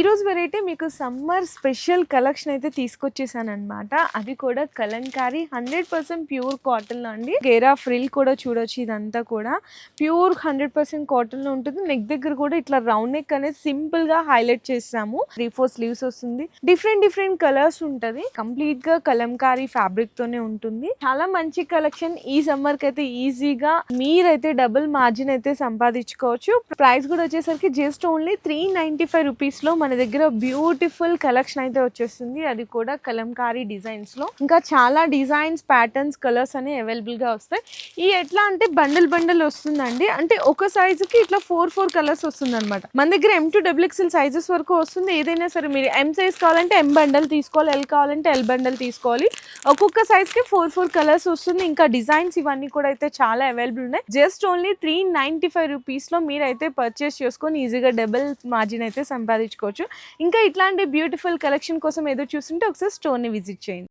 ఈ రోజు వెరైటీ మీకు సమ్మర్ స్పెషల్ కలెక్షన్ అయితే తీసుకొచ్చేసాను అనమాట. అది కూడా కలంకారీ 100% ప్యూర్ కాటన్ లో అండి. గేరా ఫ్రిల్ కూడా చూడొచ్చు. ఇదంతా కూడా ప్యూర్ 100% కాటన్ లో ఉంటుంది. నెక్ దగ్గర కూడా ఇట్లా రౌండ్ నెక్ అనేది సింపుల్ గా హైలైట్ చేసాము. 3-4 స్లీవ్స్ వస్తుంది. డిఫరెంట్ కలర్స్ ఉంటది. కంప్లీట్ గా కలంకారీ ఫ్యాబ్రిక్ తోనే ఉంటుంది. చాలా మంచి కలెక్షన్. ఈ సమ్మర్ కి అయితే ఈజీగా మీరైతే డబుల్ మార్జిన్ అయితే సంపాదించుకోవచ్చు. ప్రైస్ కూడా వచ్చేసరికి జస్ట్ ఓన్లీ 395 రూపీస్ లో మన దగ్గర బ్యూటిఫుల్ కలెక్షన్ అయితే వచ్చేస్తుంది. అది కూడా కలంకారీ డిజైన్స్ లో. ఇంకా చాలా డిజైన్స్, ప్యాటర్న్స్, కలర్స్ అనేవి అవైలబుల్ గా వస్తాయి. ఈ ఎట్లా అంటే బండల్ వస్తుందండి. అంటే ఒక సైజు కి ఇట్లా 4 కలర్స్ వస్తుంది అనమాట. మన దగ్గర M2XXL సైజెస్ వరకు వస్తుంది. ఏదైనా సరే మీరు M సైజ్ కావాలంటే M బండల్ తీసుకోవాలి, L కావాలంటే L బండల్ తీసుకోవాలి. ఒక్కొక్క సైజ్ కి 4 కలర్స్ వస్తుంది. ఇంకా డిజైన్స్ ఇవన్నీ కూడా అయితే చాలా అవైలబుల్ ఉన్నాయి. జస్ట్ ఓన్లీ 395 రూపీస్ లో మీరైతే పర్చేస్ చేసుకొని ఈజీగా డబుల్ మార్జిన్ అయితే సంపాదించుకోవచ్చు. ఇంకా ఇట్లాంటి బ్యూటిఫుల్ కలెక్షన్ కోసం ఏదో చూస్తుంటే ఒకసారి స్టోర్ ని విజిట్ చేయండి.